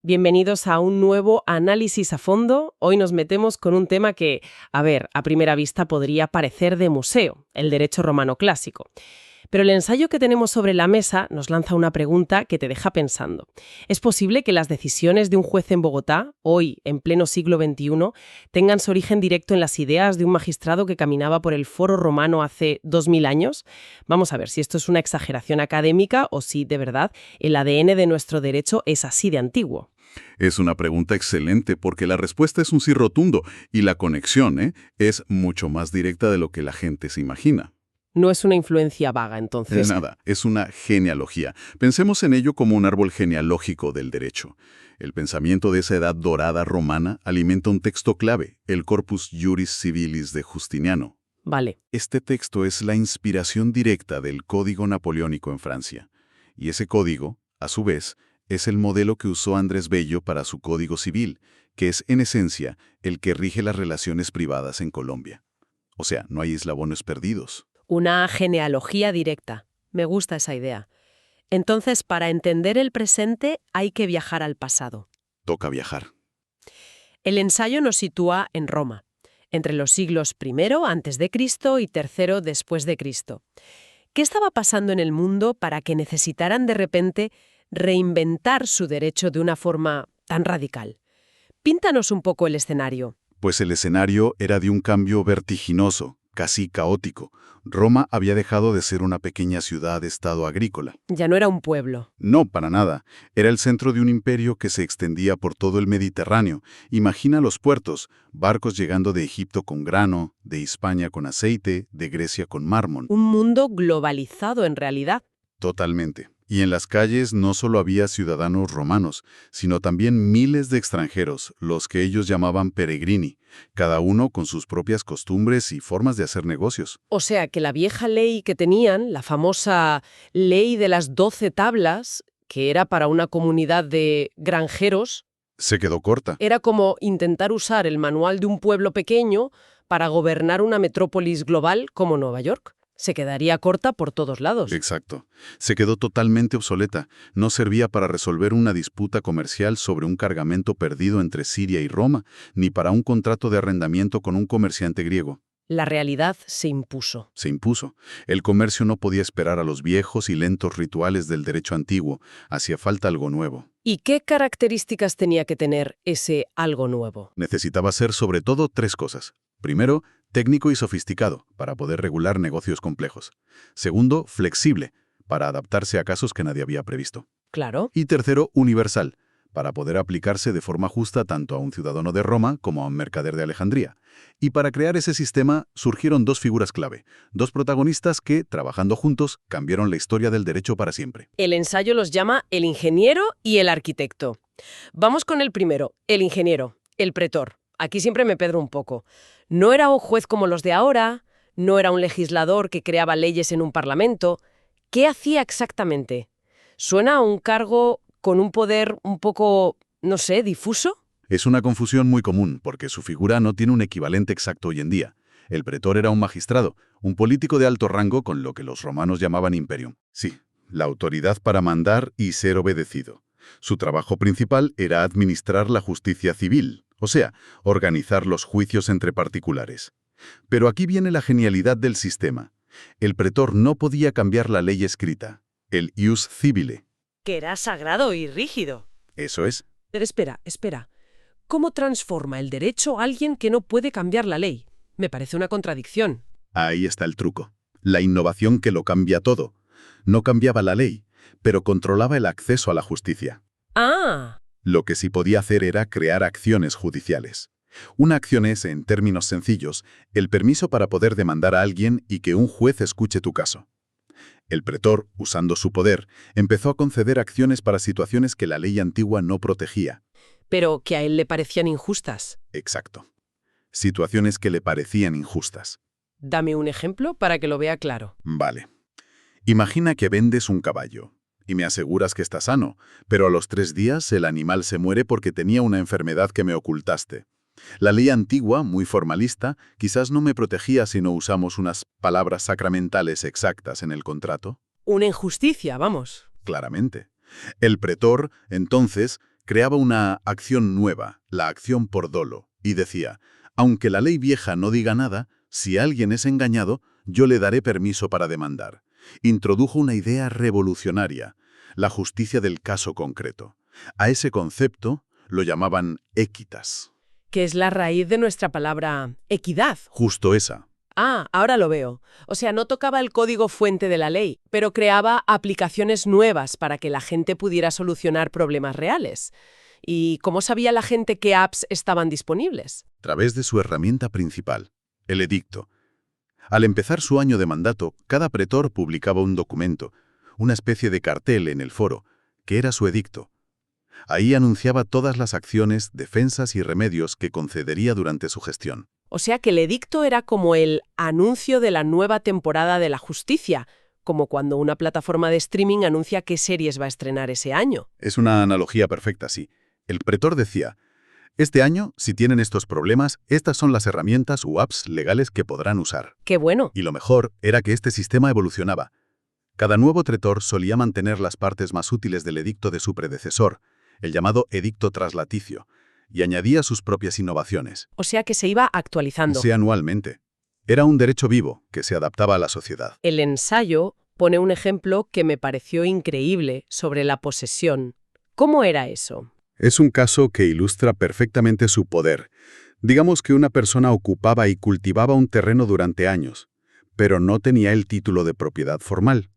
Bienvenidos a un nuevo análisis a fondo. Hoy nos metemos con un tema que, a primera vista podría parecer de museo, el derecho romano clásico. Pero el ensayo que tenemos sobre la mesa nos lanza una pregunta que te deja pensando. ¿Es posible que las decisiones de un juez en Bogotá, hoy, en pleno siglo XXI, tengan su origen directo en las ideas de un magistrado que caminaba por el foro romano hace 2000 años? Vamos a ver si esto es una exageración académica o si, de verdad, el ADN de nuestro derecho es así de antiguo. Es una pregunta excelente porque la respuesta es un sí rotundo y la conexión, es mucho más directa de lo que la gente se imagina. No es una influencia vaga, entonces. Nada, es una genealogía. Pensemos en ello como un árbol genealógico del derecho. El pensamiento de esa edad dorada romana alimenta un texto clave, el Corpus Juris Civilis de Justiniano. Vale. Este texto es la inspiración directa del Código Napoleónico en Francia. Y ese código, a su vez, es el modelo que usó Andrés Bello para su Código Civil, que es, en esencia, el que rige las relaciones privadas en Colombia. O sea, no hay eslabones perdidos. Una genealogía directa. Me gusta esa idea. Entonces, para entender el presente hay que viajar al pasado. Toca viajar. El ensayo nos sitúa en Roma, entre los siglos I a.C. y III después de Cristo. ¿Qué estaba pasando en el mundo para que necesitaran de repente reinventar su derecho de una forma tan radical? Píntanos un poco el escenario. Pues el escenario era de un cambio vertiginoso, casi caótico. Roma había dejado de ser una pequeña ciudad-estado agrícola. Ya no era un pueblo. No, para nada. Era el centro de un imperio que se extendía por todo el Mediterráneo. Imagina los puertos, barcos llegando de Egipto con grano, de Hispania con aceite, de Grecia con mármol. Un mundo globalizado en realidad. Totalmente. Y en las calles no solo había ciudadanos romanos, sino también miles de extranjeros, los que ellos llamaban peregrini, cada uno con sus propias costumbres y formas de hacer negocios. O sea que la vieja ley que tenían, la famosa ley de las 12 tablas, que era para una comunidad de granjeros, Se quedó corta. era como intentar usar el manual de un pueblo pequeño para gobernar una metrópolis global como Nueva York. Se quedaría corta por todos lados. Exacto. Se quedó totalmente obsoleta. No servía para resolver una disputa comercial sobre un cargamento perdido entre Siria y Roma, ni para un contrato de arrendamiento con un comerciante griego. La realidad se impuso. Se impuso. El comercio no podía esperar a los viejos y lentos rituales del derecho antiguo. Hacía falta algo nuevo. ¿Y qué características tenía que tener ese algo nuevo? Necesitaba ser sobre todo tres cosas. Primero, técnico y sofisticado, para poder regular negocios complejos. Segundo, flexible, para adaptarse a casos que nadie había previsto. Claro. Y tercero, universal, para poder aplicarse de forma justa tanto a un ciudadano de Roma como a un mercader de Alejandría. Y para crear ese sistema surgieron dos figuras clave, dos protagonistas que, trabajando juntos, cambiaron la historia del derecho para siempre. El ensayo los llama el ingeniero y el arquitecto. Vamos con el primero, el ingeniero, el pretor. Aquí siempre me pedro un poco. No era un juez como los de ahora, no era un legislador que creaba leyes en un parlamento. ¿Qué hacía exactamente? ¿Suena a un cargo con un poder un poco, no sé, difuso? Es una confusión muy común, porque su figura no tiene un equivalente exacto hoy en día. El pretor era un magistrado, un político de alto rango con lo que los romanos llamaban imperium. Sí, la autoridad para mandar y ser obedecido. Su trabajo principal era administrar la justicia civil, o sea, organizar los juicios entre particulares. Pero aquí viene la genialidad del sistema. El pretor no podía cambiar la ley escrita, el ius civile. Que era sagrado y rígido. Eso es. Pero espera. ¿Cómo transforma el derecho a alguien que no puede cambiar la ley? Me parece una contradicción. Ahí está el truco. La innovación que lo cambia todo. No cambiaba la ley, pero controlaba el acceso a la justicia. ¡Ah! Lo que sí podía hacer era crear acciones judiciales. Una acción es, en términos sencillos, el permiso para poder demandar a alguien y que un juez escuche tu caso. El pretor, usando su poder, empezó a conceder acciones para situaciones que la ley antigua no protegía. Pero que a él le parecían injustas. Exacto. Situaciones que le parecían injustas. Dame un ejemplo para que lo vea claro. Vale. Imagina que vendes un caballo y me aseguras que está sano, pero a los 3 días el animal se muere porque tenía una enfermedad que me ocultaste. La ley antigua, muy formalista, quizás no me protegía si no usamos unas palabras sacramentales exactas en el contrato. Una injusticia, vamos. Claramente. El pretor, entonces, creaba una acción nueva, la acción por dolo, y decía, aunque la ley vieja no diga nada, si alguien es engañado, yo le daré permiso para demandar. Introdujo una idea revolucionaria, la justicia del caso concreto. A ese concepto lo llamaban equitas. Que es la raíz de nuestra palabra equidad. Justo esa. Ah, ahora lo veo. O sea, no tocaba el código fuente de la ley, pero creaba aplicaciones nuevas para que la gente pudiera solucionar problemas reales. ¿Y cómo sabía la gente qué apps estaban disponibles? A través de su herramienta principal, el edicto. Al empezar su año de mandato, cada pretor publicaba un documento, una especie de cartel en el foro, que era su edicto. Ahí anunciaba todas las acciones, defensas y remedios que concedería durante su gestión. O sea que el edicto era como el anuncio de la nueva temporada de la justicia, como cuando una plataforma de streaming anuncia qué series va a estrenar ese año. Es una analogía perfecta, sí. El pretor decía, este año, si tienen estos problemas, estas son las herramientas u apps legales que podrán usar. ¡Qué bueno! Y lo mejor era que este sistema evolucionaba. Cada nuevo pretor solía mantener las partes más útiles del edicto de su predecesor, el llamado edicto traslaticio, y añadía sus propias innovaciones. O sea que se iba actualizando. Sí, anualmente. Era un derecho vivo que se adaptaba a la sociedad. El ensayo pone un ejemplo que me pareció increíble sobre la posesión. ¿Cómo era eso? Es un caso que ilustra perfectamente su poder. Digamos que una persona ocupaba y cultivaba un terreno durante años, pero no tenía el título de propiedad formal.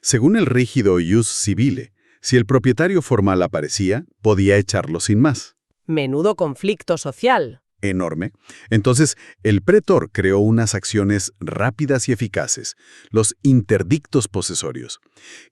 Según el rígido ius civile, si el propietario formal aparecía, podía echarlo sin más. Menudo conflicto social. Enorme. Entonces, el pretor creó unas acciones rápidas y eficaces, los interdictos posesorios,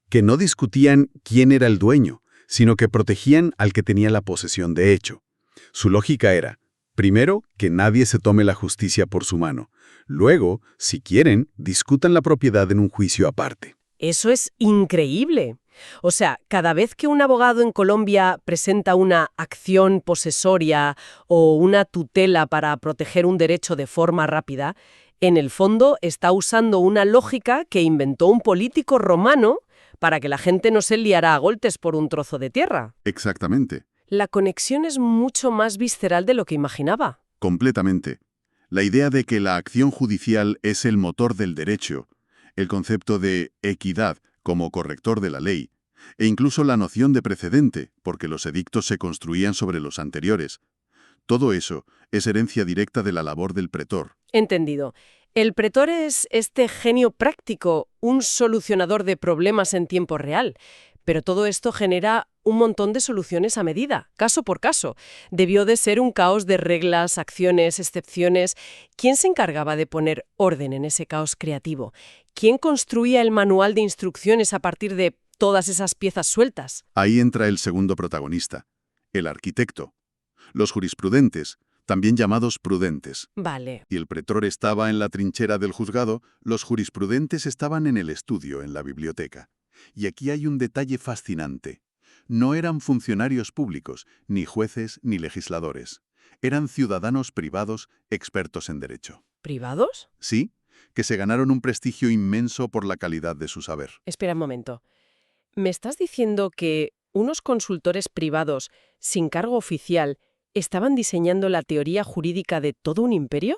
que no discutían quién era el dueño, sino que protegían al que tenía la posesión de hecho. Su lógica era, primero, que nadie se tome la justicia por su mano. Luego, si quieren, discutan la propiedad en un juicio aparte. Eso es increíble. O sea, cada vez que un abogado en Colombia presenta una acción posesoria o una tutela para proteger un derecho de forma rápida, en el fondo está usando una lógica que inventó un político romano para que la gente no se liara a golpes por un trozo de tierra. Exactamente. La conexión es mucho más visceral de lo que imaginaba. Completamente. La idea de que la acción judicial es el motor del derecho, el concepto de equidad como corrector de la ley, e incluso la noción de precedente, porque los edictos se construían sobre los anteriores. Todo eso es herencia directa de la labor del pretor. Entendido. El pretor es este genio práctico, un solucionador de problemas en tiempo real. Pero todo esto genera un montón de soluciones a medida, caso por caso. Debió de ser un caos de reglas, acciones, excepciones. ¿Quién se encargaba de poner orden en ese caos creativo? ¿Quién construía el manual de instrucciones a partir de todas esas piezas sueltas? Ahí entra el segundo protagonista, el arquitecto. Los jurisprudentes, también llamados prudentes. Vale. Y el pretor estaba en la trinchera del juzgado, los jurisprudentes estaban en el estudio, en la biblioteca. Y aquí hay un detalle fascinante. No eran funcionarios públicos, ni jueces, ni legisladores. Eran ciudadanos privados, expertos en derecho. ¿Privados? Sí, que se ganaron un prestigio inmenso por la calidad de su saber. Espera un momento. ¿Me estás diciendo que unos consultores privados, sin cargo oficial, estaban diseñando la teoría jurídica de todo un imperio?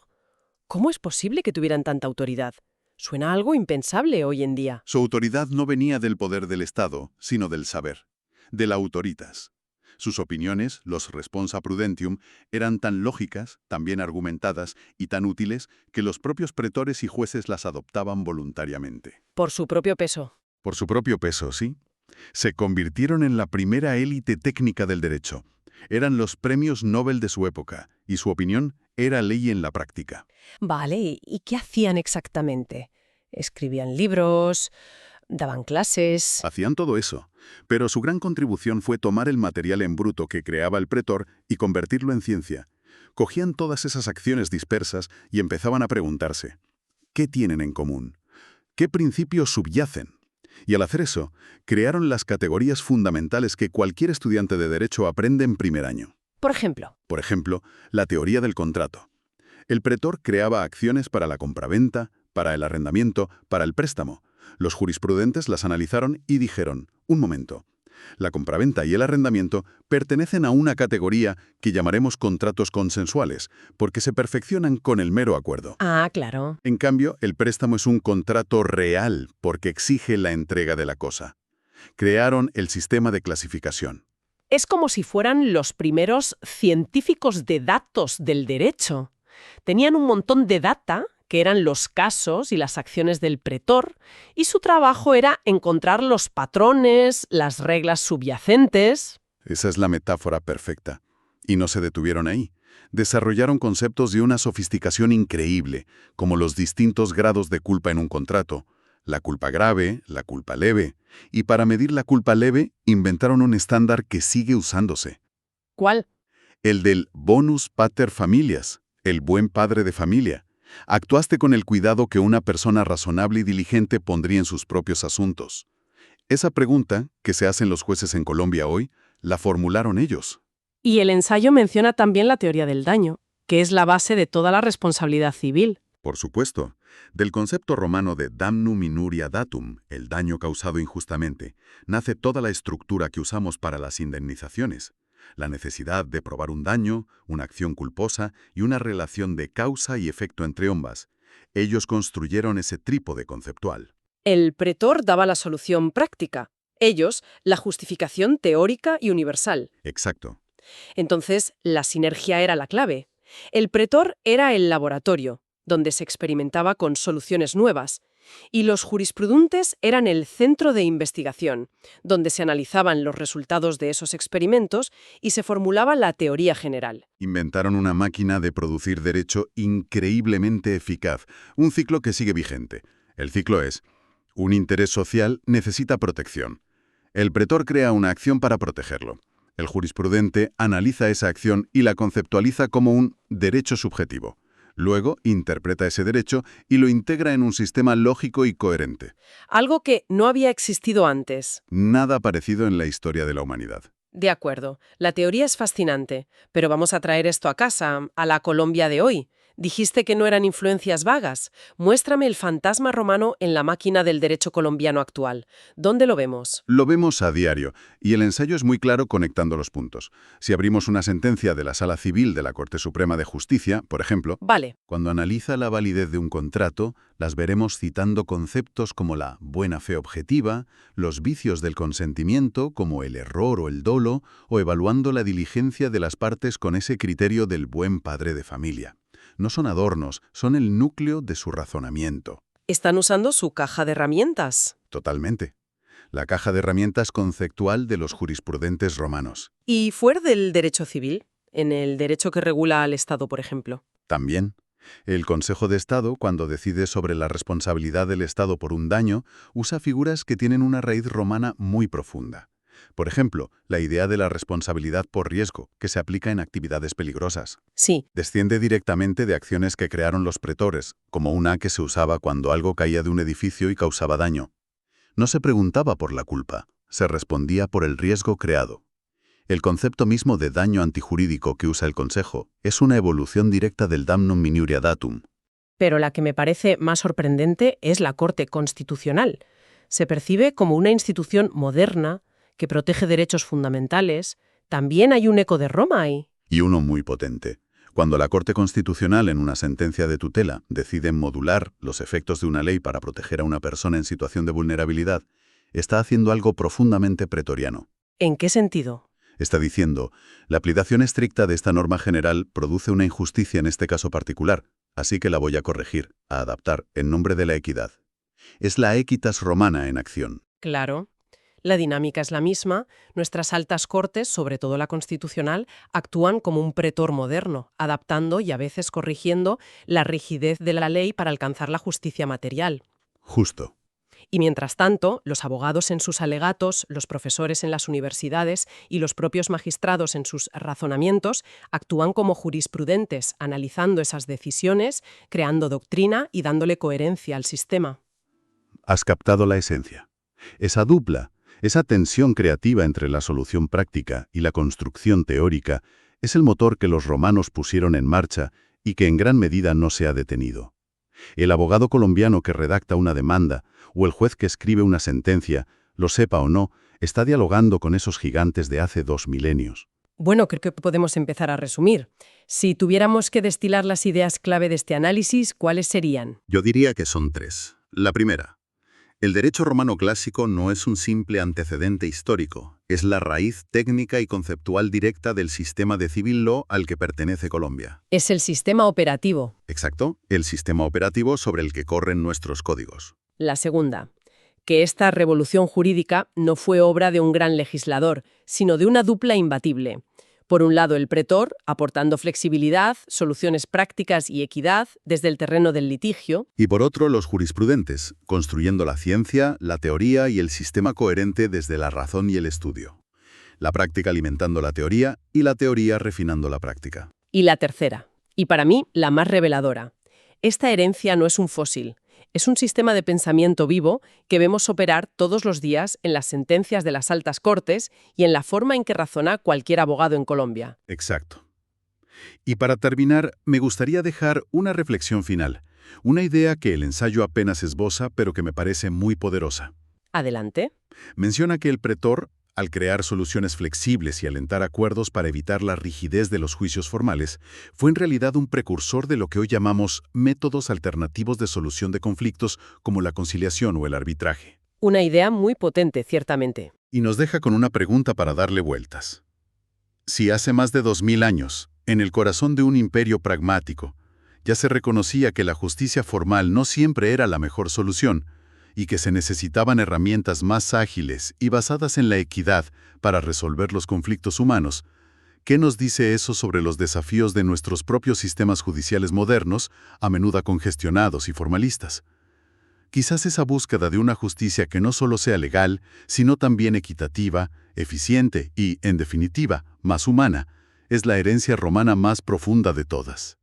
¿Cómo es posible que tuvieran tanta autoridad? Suena algo impensable hoy en día. Su autoridad no venía del poder del Estado, sino del saber, de la autoritas. Sus opiniones, los responsa prudentium, eran tan lógicas, tan bien argumentadas y tan útiles que los propios pretores y jueces las adoptaban voluntariamente. Por su propio peso. Por su propio peso, sí. Se convirtieron en la primera élite técnica del derecho. Eran los premios Nobel de su época, y su opinión era ley en la práctica. Vale, ¿y qué hacían exactamente? ¿Escribían libros? ¿Daban clases? Hacían todo eso, pero su gran contribución fue tomar el material en bruto que creaba el pretor y convertirlo en ciencia. Cogían todas esas acciones dispersas y empezaban a preguntarse, ¿qué tienen en común? ¿Qué principios subyacen? Y al hacer eso, crearon las categorías fundamentales que cualquier estudiante de Derecho aprende en primer año. Por ejemplo. Por ejemplo, la teoría del contrato. El pretor creaba acciones para la compraventa, para el arrendamiento, para el préstamo. Los jurisprudentes las analizaron y dijeron, un momento, La compraventa y el arrendamiento pertenecen a una categoría que llamaremos contratos consensuales, porque se perfeccionan con el mero acuerdo. Ah, claro. En cambio, el préstamo es un contrato real, porque exige la entrega de la cosa. Crearon el sistema de clasificación. Es como si fueran los primeros científicos de datos del derecho. Tenían un montón de data, que eran los casos y las acciones del pretor, y su trabajo era encontrar los patrones, las reglas subyacentes. Esa es la metáfora perfecta. Y no se detuvieron ahí. Desarrollaron conceptos de una sofisticación increíble, como los distintos grados de culpa en un contrato, la culpa grave, la culpa leve, y para medir la culpa leve inventaron un estándar que sigue usándose. ¿Cuál? El del bonus pater familias, el buen padre de familia. Actuaste con el cuidado que una persona razonable y diligente pondría en sus propios asuntos. Esa pregunta, que se hacen los jueces en Colombia hoy, la formularon ellos. Y el ensayo menciona también la teoría del daño, que es la base de toda la responsabilidad civil. Por supuesto, del concepto romano de damnum inuria datum, el daño causado injustamente, nace toda la estructura que usamos para las indemnizaciones. La necesidad de probar un daño, una acción culposa y una relación de causa y efecto entre ambas. Ellos construyeron ese trípode conceptual. El pretor daba la solución práctica, ellos la justificación teórica y universal. Exacto. Entonces, la sinergia era la clave. El pretor era el laboratorio, donde se experimentaba con soluciones nuevas, y los jurisprudentes eran el centro de investigación, donde se analizaban los resultados de esos experimentos y se formulaba la teoría general. Inventaron una máquina de producir derecho increíblemente eficaz, un ciclo que sigue vigente. El ciclo es: un interés social necesita protección. El pretor crea una acción para protegerlo. El jurisprudente analiza esa acción y la conceptualiza como un derecho subjetivo. Luego, interpreta ese derecho y lo integra en un sistema lógico y coherente. Algo que no había existido antes. Nada parecido en la historia de la humanidad. De acuerdo, la teoría es fascinante, pero vamos a traer esto a casa, a la Colombia de hoy. Dijiste que no eran influencias vagas. Muéstrame el fantasma romano en la máquina del derecho colombiano actual. ¿Dónde lo vemos? Lo vemos a diario, y el ensayo es muy claro conectando los puntos. Si abrimos una sentencia de la Sala Civil de la Corte Suprema de Justicia, por ejemplo, Vale. cuando analiza la validez de un contrato, las veremos citando conceptos como la buena fe objetiva, los vicios del consentimiento, como el error o el dolo, o evaluando la diligencia de las partes con ese criterio del buen padre de familia. No son adornos, son el núcleo de su razonamiento. Están usando su caja de herramientas. Totalmente. La caja de herramientas conceptual de los jurisprudentes romanos. ¿Y fuera del derecho civil? En el derecho que regula al Estado, por ejemplo. También, el Consejo de Estado, cuando decide sobre la responsabilidad del Estado por un daño, usa figuras que tienen una raíz romana muy profunda. Por ejemplo, la idea de la responsabilidad por riesgo, que se aplica en actividades peligrosas. Sí. Desciende directamente de acciones que crearon los pretores, como una que se usaba cuando algo caía de un edificio y causaba daño. No se preguntaba por la culpa, se respondía por el riesgo creado. El concepto mismo de daño antijurídico que usa el Consejo es una evolución directa del damnum inuria datum. Pero la que me parece más sorprendente es la Corte Constitucional. Se percibe como una institución moderna que protege derechos fundamentales. También hay un eco de Roma ahí. Y uno muy potente. Cuando la Corte Constitucional, en una sentencia de tutela, decide modular los efectos de una ley para proteger a una persona en situación de vulnerabilidad, está haciendo algo profundamente pretoriano. ¿En qué sentido? Está diciendo, la aplicación estricta de esta norma general produce una injusticia en este caso particular, así que la voy a corregir, a adaptar, en nombre de la equidad. Es la equitas romana en acción. Claro. La dinámica es la misma. Nuestras altas cortes, sobre todo la constitucional, actúan como un pretor moderno, adaptando y a veces corrigiendo la rigidez de la ley para alcanzar la justicia material. Justo. Y mientras tanto, los abogados en sus alegatos, los profesores en las universidades y los propios magistrados en sus razonamientos actúan como jurisprudentes, analizando esas decisiones, creando doctrina y dándole coherencia al sistema. Has captado la esencia. Esa dupla, esa tensión creativa entre la solución práctica y la construcción teórica, es el motor que los romanos pusieron en marcha y que en gran medida no se ha detenido. El abogado colombiano que redacta una demanda o el juez que escribe una sentencia, lo sepa o no, Está dialogando con esos gigantes de hace 2 milenios. Bueno, creo que podemos empezar a resumir. Si tuviéramos que destilar las ideas clave de este análisis, ¿cuáles serían? Yo diría que son 3. La primera, el derecho romano clásico no es un simple antecedente histórico, es la raíz técnica y conceptual directa del sistema de civil law al que pertenece Colombia. Es el sistema operativo. Exacto, el sistema operativo sobre el que corren nuestros códigos. La segunda, que esta revolución jurídica no fue obra de un gran legislador, sino de una dupla imbatible. Por un lado, el pretor, aportando flexibilidad, soluciones prácticas y equidad desde el terreno del litigio. Y por otro, los jurisprudentes, construyendo la ciencia, la teoría y el sistema coherente desde la razón y el estudio. La práctica alimentando la teoría y la teoría refinando la práctica. Y la tercera, y para mí la más reveladora. Esta herencia no es un fósil. Es un sistema de pensamiento vivo que vemos operar todos los días en las sentencias de las altas cortes y en la forma en que razona cualquier abogado en Colombia. Exacto. Y para terminar, me gustaría dejar una reflexión final, una idea que el ensayo apenas esboza, pero que me parece muy poderosa. Adelante. Menciona que el pretor, al crear soluciones flexibles y alentar acuerdos para evitar la rigidez de los juicios formales, fue en realidad un precursor de lo que hoy llamamos métodos alternativos de solución de conflictos como la conciliación o el arbitraje. Una idea muy potente, ciertamente. Y nos deja con una pregunta para darle vueltas. Si hace más de 2000 años, en el corazón de un imperio pragmático, ya se reconocía que la justicia formal no siempre era la mejor solución, y que se necesitaban herramientas más ágiles y basadas en la equidad para resolver los conflictos humanos, ¿qué nos dice eso sobre los desafíos de nuestros propios sistemas judiciales modernos, a menudo congestionados y formalistas? Quizás esa búsqueda de una justicia que no solo sea legal, sino también equitativa, eficiente y, en definitiva, más humana, es la herencia romana más profunda de todas.